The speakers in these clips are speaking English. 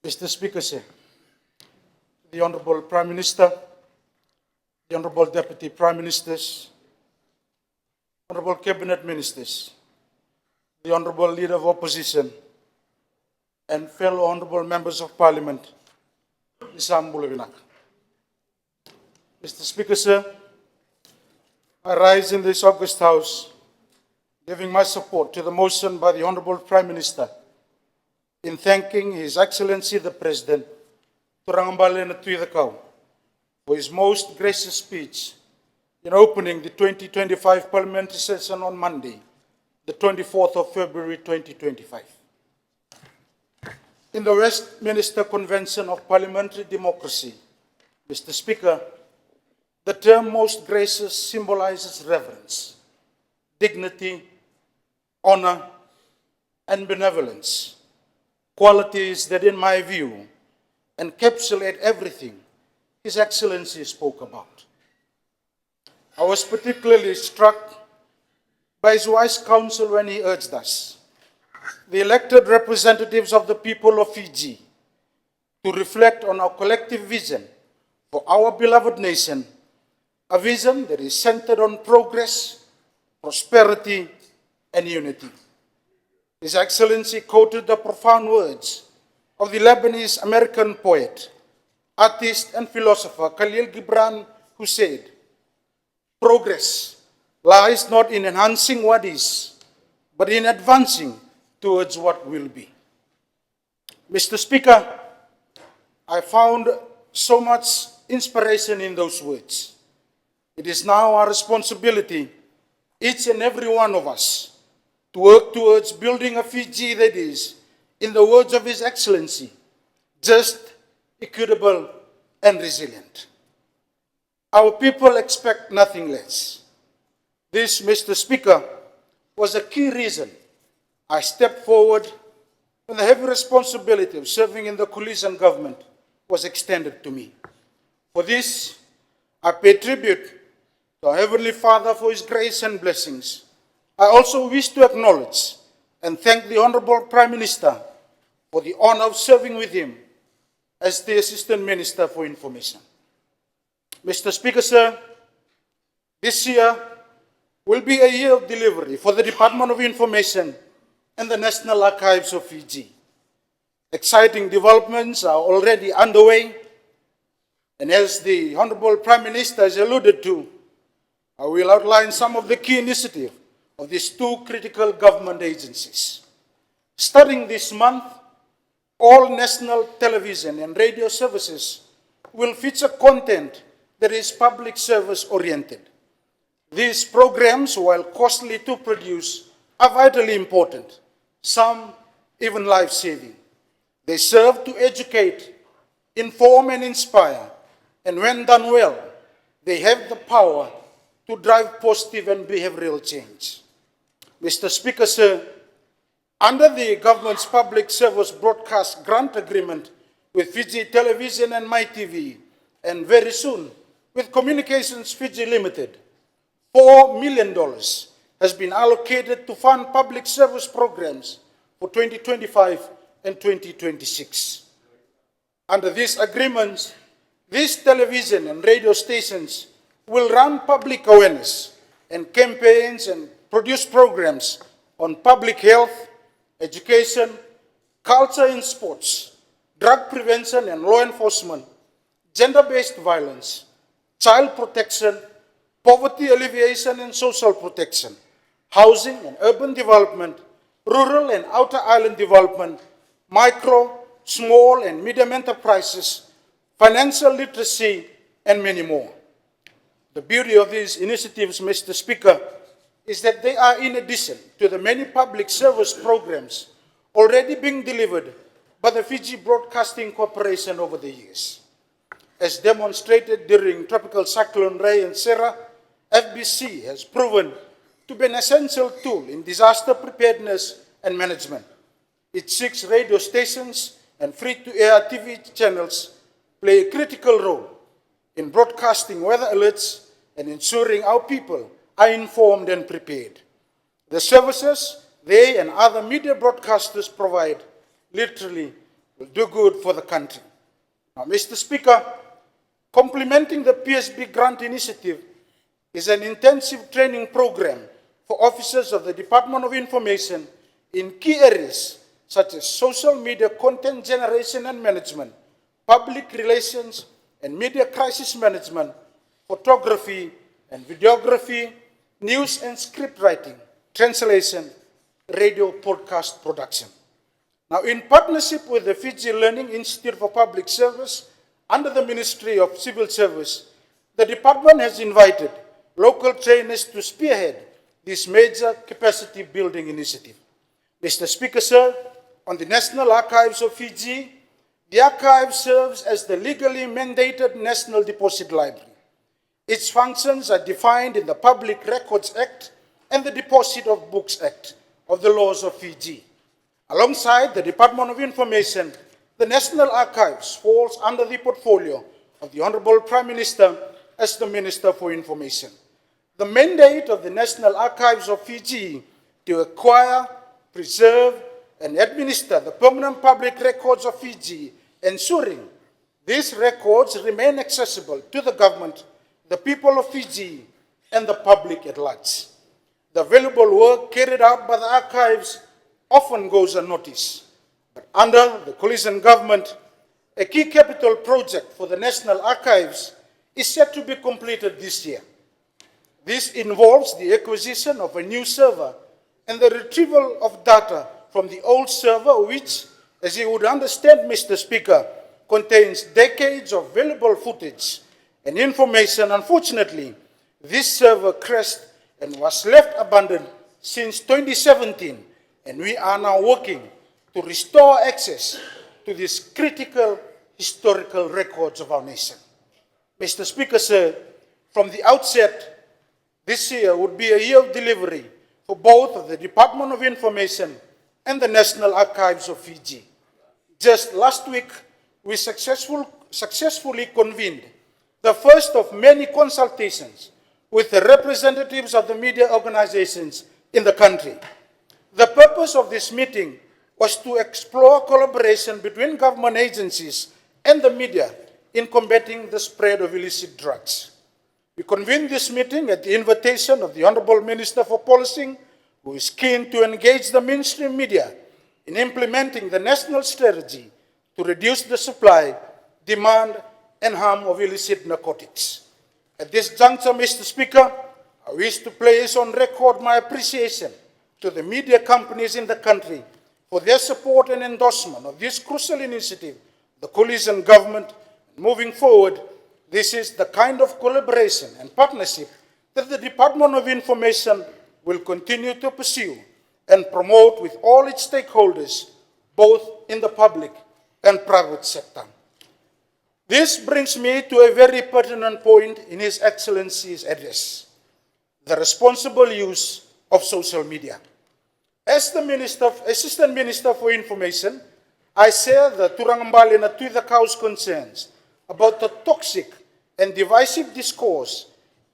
Mr. Speaker, sir, the Honorable Prime Minister, the Honorable Deputy Prime Ministers, Honorable Cabinet Ministers, the Honorable Leader of Opposition, and fellow Honorable Members of Parliament, Mr. Speaker, sir, I rise in this August House giving my support to the motion by the Honorable Prime Minister in thanking His Excellency the President Turangambale Natuidakau for his most gracious speech in opening the 2025 parliamentary session on Monday, the 24th of February 2025. In the Westminster Convention of Parliamentary Democracy, Mr. Speaker, the term most gracious symbolizes reverence, dignity, honor, and benevolence, qualities that, in my view, encapsulate everything His Excellency spoke about. I was particularly struck by his wise counsel when he urged us, the elected representatives of the people of Fiji, to reflect on our collective vision for our beloved nation, a vision that is centered on progress, prosperity, and unity. His Excellency quoted the profound words of the Lebanese-American poet, artist, and philosopher Khalil Gibran, who said, "Progress lies not in enhancing what is, but in advancing towards what will be." Mr. Speaker, I found so much inspiration in those words. It is now our responsibility, each and every one of us, to work towards building a Fiji that is, in the words of His Excellency, just, equitable, and resilient. Our people expect nothing less. This, Mr. Speaker, was a key reason I stepped forward when the heavy responsibility of serving in the coalition government was extended to me. For this, I pay tribute to our Heavenly Father for His grace and blessings. I also wish to acknowledge and thank the Honorable Prime Minister for the honor of serving with him as the Assistant Minister for Information. Mr. Speaker, sir, this year will be a year of delivery for the Department of Information and the National Archives of Fiji. Exciting developments are already underway, and as the Honorable Prime Minister has alluded to, I will outline some of the key initiatives of these two critical government agencies. Starting this month, all national television and radio services will feature content that is public service oriented. These programs, while costly to produce, are vitally important, some even life-saving. They serve to educate, inform, and inspire, and when done well, they have the power to drive positive and behavioral change. Mr. Speaker, sir, under the government's public service broadcast grant agreement with Fiji Television and MyTV, and very soon with Communications Fiji Limited, $4 million has been allocated to fund public service programs for 2025 and 2026. Under these agreements, these television and radio stations will run public awareness and campaigns and produce programs on public health, education, culture and sports, drug prevention and law enforcement, gender-based violence, child protection, poverty alleviation and social protection, housing and urban development, rural and outer island development, micro, small and medium enterprises, financial literacy, and many more. The beauty of these initiatives, Mr. Speaker, is that they are in addition to the many public service programs already being delivered by the Fiji Broadcasting Corporation over the years. As demonstrated during Tropical Cyclone Ray and Sarah, FBC has proven to be an essential tool in disaster preparedness and management. Its 6 radio stations and free-to-air TV channels play a critical role in broadcasting weather alerts and ensuring our people are informed and prepared. The services they and other media broadcasters provide literally will do good for the country. Now, Mr. Speaker, complementing the PSB grant initiative is an intensive training program for officers of the Department of Information in key areas such as social media content generation and management, public relations and media crisis management, photography and videography, news and script writing, translation, radio podcast production. Now, in partnership with the Fiji Learning Institute for Public Service under the Ministry of Civil Service, the department has invited local trainers to spearhead this major capacity building initiative. Mr. Speaker, sir, on the National Archives of Fiji, the archive serves as the legally mandated National Deposit Library. Its functions are defined in the Public Records Act and the Deposit of Books Act of the laws of Fiji. Alongside the Department of Information, the National Archives falls under the portfolio of the Honorable Prime Minister as the Minister for Information. The mandate of the National Archives of Fiji to acquire, preserve, and administer the permanent public records of Fiji, ensuring these records remain accessible to the government, the people of Fiji, and the public at large. The valuable work carried out by the archives often goes unnoticed. But under the coalition government, a key capital project for the National Archives is set to be completed this year. This involves the acquisition of a new server and the retrieval of data from the old server, which, as you would understand, Mr. Speaker, contains decades of valuable footage and information. Unfortunately, this server crashed and was left abandoned since 2017, and we are now working to restore access to these critical historical records of our nation. Mr. Speaker, sir, from the outset, this year would be a year of delivery for both the Department of Information and the National Archives of Fiji. Just last week, we successfully convened the first of many consultations with the representatives of the media organizations in the country. The purpose of this meeting was to explore collaboration between government agencies and the media in combating the spread of illicit drugs. We convened this meeting at the invitation of the Honorable Minister for Policing, who is keen to engage the mainstream media in implementing the national strategy to reduce the supply, demand, and harm of illicit narcotics. At this juncture, Mr. Speaker, I wish to place on record my appreciation to the media companies in the country for their support and endorsement of this crucial initiative, the coalition government. Moving forward, this is the kind of collaboration and partnership that the Department of Information will continue to pursue and promote with all its stakeholders, both in the public and private sector. This brings me to a very pertinent point in His Excellency's address: the responsible use of social media. As the Assistant Minister for Information, I share the Turangambali na Tui the Cow's concerns about the toxic and divisive discourse,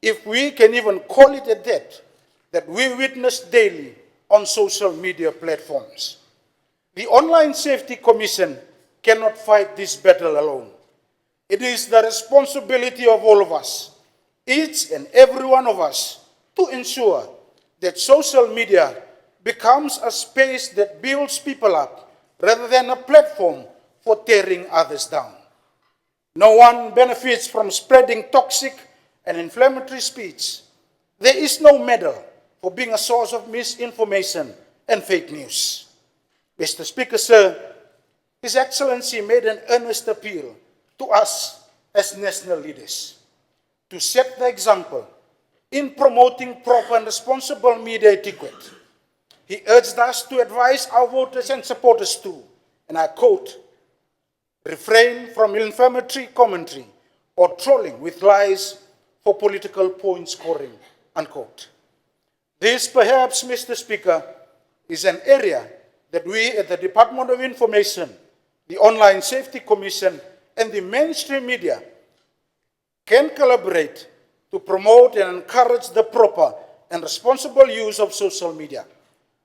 if we can even call it a that we witness daily on social media platforms. The Online Safety Commission cannot fight this battle alone. It is the responsibility of all of us, each and every one of us, to ensure that social media becomes a space that builds people up rather than a platform for tearing others down. No one benefits from spreading toxic and inflammatory speech. There is no medal for being a source of misinformation and fake news. Mr. Speaker, sir, His Excellency made an earnest appeal to us as national leaders to set the example in promoting proper and responsible media etiquette. He urged us to advise our voters and supporters to, and I quote, refrain from inflammatory commentary or trolling with lies for political point scoring, unquote. This perhaps, Mr. Speaker, is an area that we at the Department of Information, the Online Safety Commission, and the mainstream media can collaborate to promote and encourage the proper and responsible use of social media.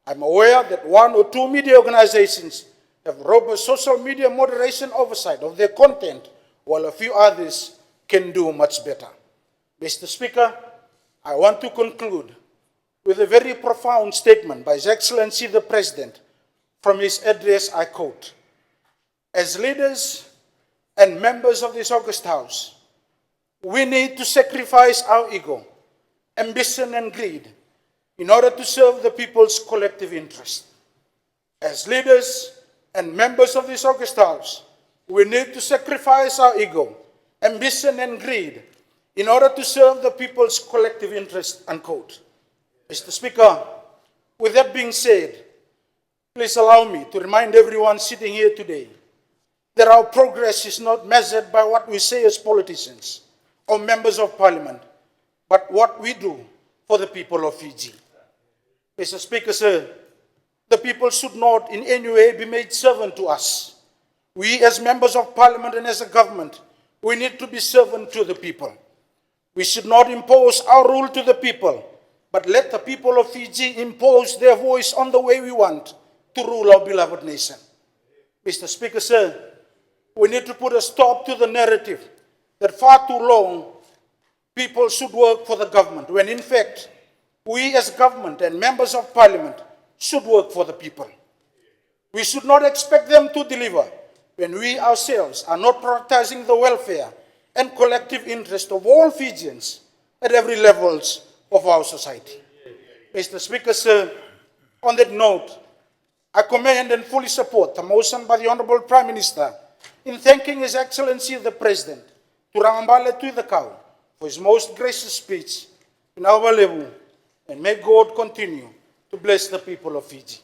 I'm aware that one or two media organizations have robust social media moderation oversight of their content, while a few others can do much better. Mr. Speaker, I want to conclude with a very profound statement by His Excellency the President. From his address, I quote, "As leaders and members of this august House, we need to sacrifice our ego, ambition, and greed in order to serve the people's collective interest. As leaders and members of this august House, we need to sacrifice our ego, ambition, and greed in order to serve the people's collective interest," unquote. Mr. Speaker, with that being said, please allow me to remind everyone sitting here today that our progress is not measured by what we say as politicians or members of parliament, but what we do for the people of Fiji. Mr. Speaker, sir, the people should not in any way be made servant to us. We as members of parliament and as a government, we need to be servant to the people. We should not impose our rule to the people, but let the people of Fiji impose their voice on the way we want to rule our beloved nation. Mr. Speaker, sir, we need to put a stop to the narrative that far too long people should work for the government, when in fact, we as government and members of parliament should work for the people. We should not expect them to deliver when we ourselves are not prioritizing the welfare and collective interest of all Fijians at every levels of our society. Mr. Speaker, sir, on that note, I commend and fully support the motion by the Honourable Prime Minister in thanking His Excellency the President, Turangambale Tuithakau, for his most gracious speech in our level, and may God continue to bless the people of Fiji.